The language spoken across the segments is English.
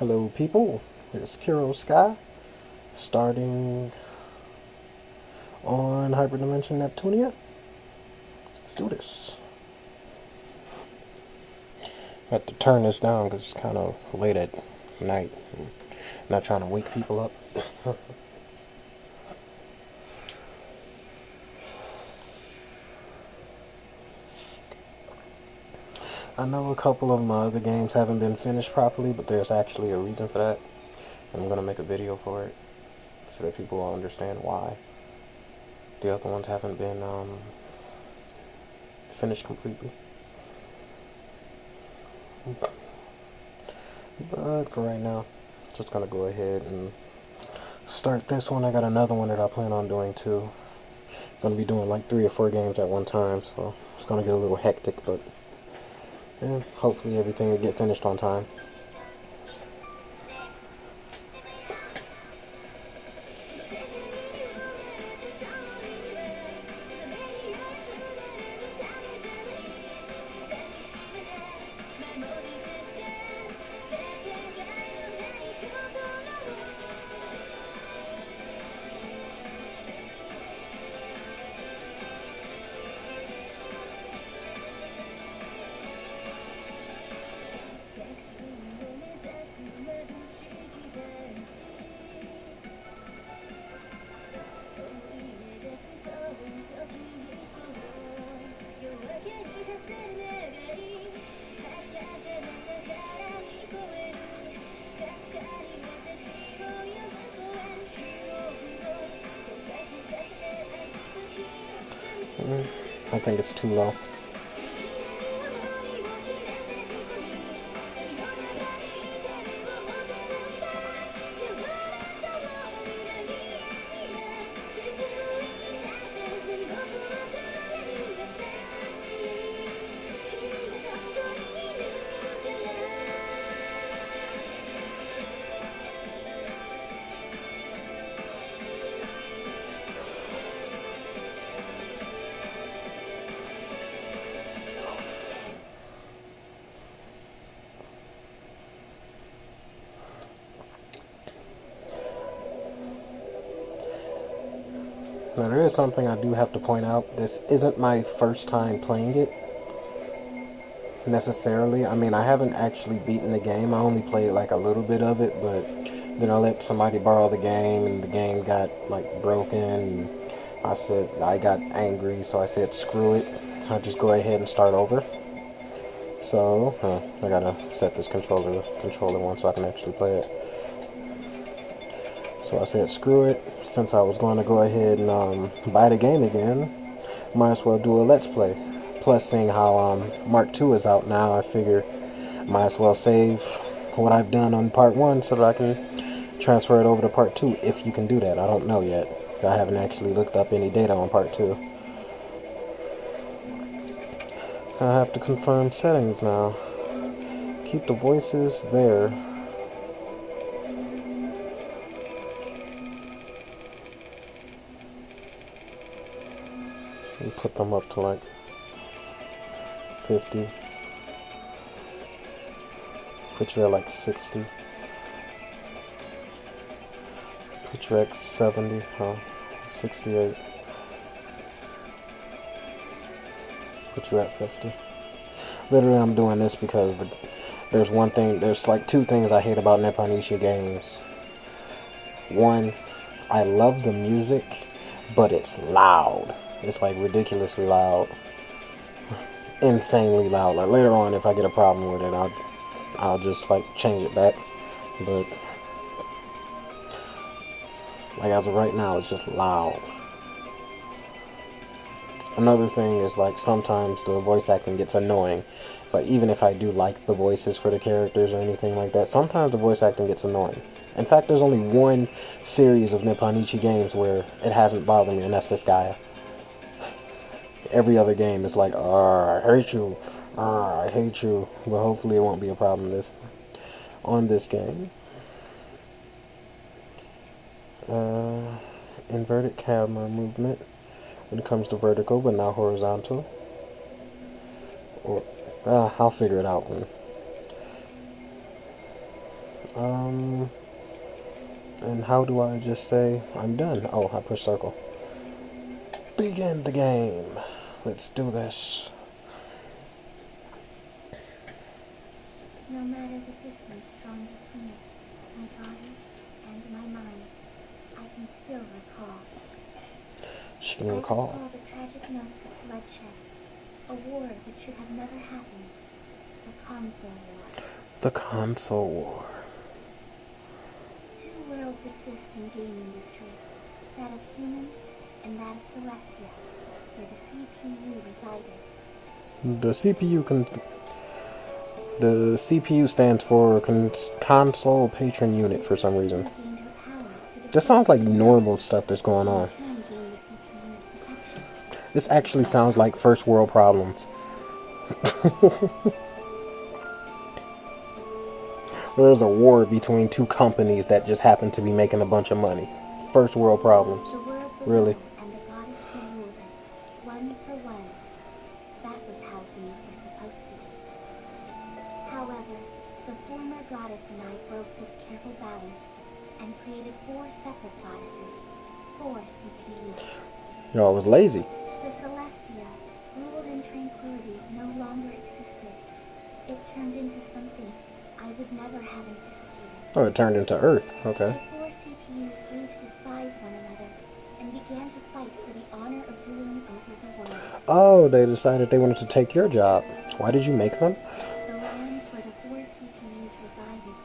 Hello people, it's Kiro Sky, starting on Hyperdimension Neptunia. Let's do this. I have to turn this down because it's kind of late at night. I'm not trying to wake people up. I know a couple of my other games haven't been finished properly, but there's actually a reason for that. I'm going to make a video for it so that people will understand why the other ones haven't been finished completely. But for right now, just going to go ahead and start this one. I got another one that I plan on doing too. Going to be doing like 3 or 4 games at one time, so it's going to get a little hectic, but yeah, hopefully everything will get finished on time. I think it's too low. Now there is something I do have to point out. This isn't my first time playing it, necessarily. I mean, I haven't actually beaten the game. I only played like a little bit of it, but then I let somebody borrow the game and the game got like broken. And I got angry, so I said screw it. I'll just go ahead and start over. So, I gotta set this controller one so I can actually play it. So I said screw it. Since I was going to go ahead and buy the game again, might as well do a let's play. Plus, seeing how Mark 2 is out now, I figure might as well save what I've done on part 1 so that I can transfer it over to part 2, if you can do that. I don't know yet. I haven't actually looked up any data on part 2. I have to confirm settings now. Keep the voices there. And put them up to like 50. Put you at like 60. Put you at 70. 68. Put you at 50. Literally, I'm doing this because there's like 2 things I hate about Neptunia games. One, I love the music, but it's loud. It's like ridiculously loud. Insanely loud. Like later on, if I get a problem with it, I'll just like change it back. But like as of right now, it's just loud. Another thing is like sometimes the voice acting gets annoying. It's like even if I do like the voices for the characters or anything like that, sometimes the voice acting gets annoying. In fact, there's only one series of Neptunia games where it hasn't bothered me, and that's this guy. Every other game is like, I hate you, I hate you. But hopefully it won't be a problem on this game. Inverted camera movement when it comes to vertical, but not horizontal. Or I'll figure it out when Um, and how do I just say I'm done? Oh, I push circle. Begin the game. Let's do this. No matter the distance drawn between us, my body and my mind, I can still recall. She can I recall. recall the tragic notes of bloodshed, a war that should have never happened, the console war. The console war. Two worlds exist in game industry, that of humans and that of Celestia, where the CPU resided. The CPU stands for console patron unit for some reason. This sounds like normal stuff that's going on. This actually sounds like first world problems. There's a war between two companies that just happen to be making a bunch of money. First world problems. Really? And the goddess who ruled it, one for one. That was how things were supposed to be. However, the former goddess and I broke this careful balance and created 4 separate goddesses, 4 CPUs. Y'all was lazy. The Celestia, ruled in tranquility, no longer existed. It turned into something I would never have anticipated. Oh, it turned into Earth. Okay. The 4 CPUs grew to despise one another and began to fight for the honor of ruling over the world. Oh, they decided they wanted to take your job. Why did you make them? The land where the 4 CPUs resided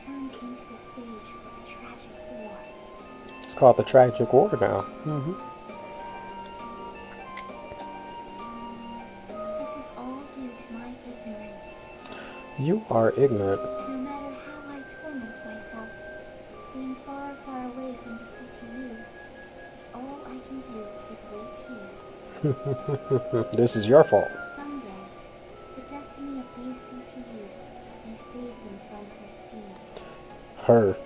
turned into the stage for a tragic war. It's called the Tragic War now. Mm-hmm. This is all due to my ignorance. You are ignorant. No matter how I torment myself, being far, far away from the CPUs, all I can do is wait here. This is your fault. Someday, the destiny of these CPUs may save them from her scheme. Her.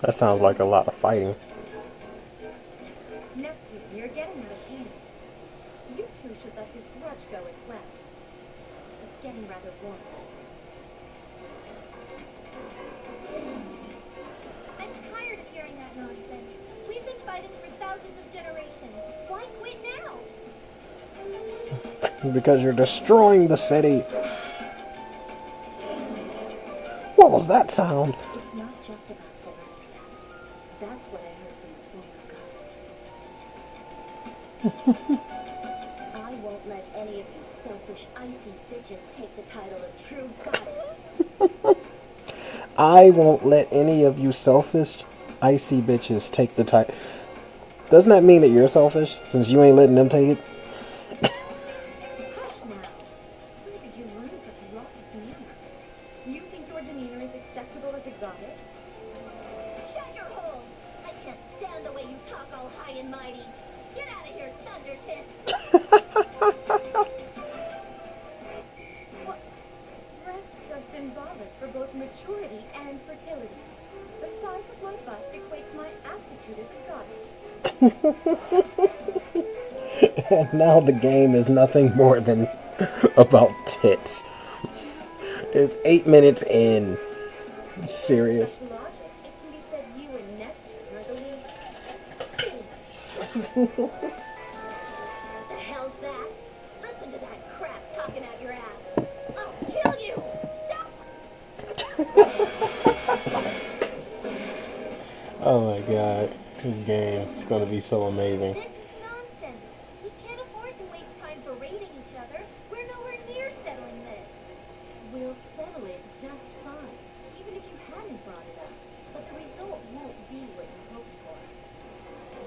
That sounds like a lot of fighting. Neptune, you're getting out of hand. You two should let this grudge go as well. It's getting rather warm. I'm tired of hearing that nonsense. We've been fighting for thousands of generations. Why quit now? Because you're destroying the city. What was that sound? It's not just about Celestia. That's what I heard from the former goddess. I won't let any of you selfish, icy bitches take the title of true goddess. I won't let any of you selfish, icy bitches take the title. Doesn't that mean that you're selfish, since you ain't letting them take it? Hush now. Where did you learn such raucous manners? You think your demeanor is acceptable as a goddess? Shut your hole! I can't stand the way you talk all high and mighty. Get out of here, Thunder Tits! What? Breasts are symbolic for both maturity and fertility. The size of my bust equates my aptitude as a goddess. And now the game is nothing more than about tits. It's 8 minutes in. I'm serious. That's logic. It can be said you and Neptune are the lead. The hell's that? Listen to that crap talking out your ass. I'll kill you! Stop! Oh my god. This game is going to be so amazing. This is nonsense. We can't afford to waste time berating each other. We're nowhere near settling this. We'll settle it just fine, even if you hadn't brought it up. But the result won't be what you hoped for.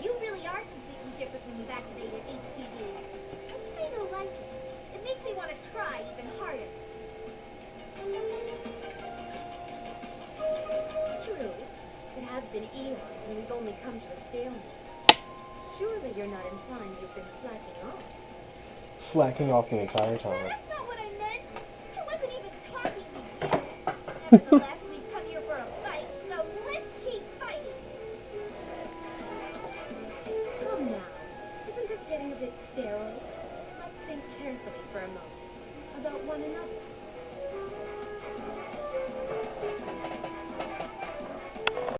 You really are completely different when you've activated HPD. I don't like it. It makes me want to try even harder. True. It has been eons and we've only come to a stalemate. Surely you're not implying you've been slacking off. Slacking off the entire time. That's not what I meant. I wasn't even talking to you. Nevertheless,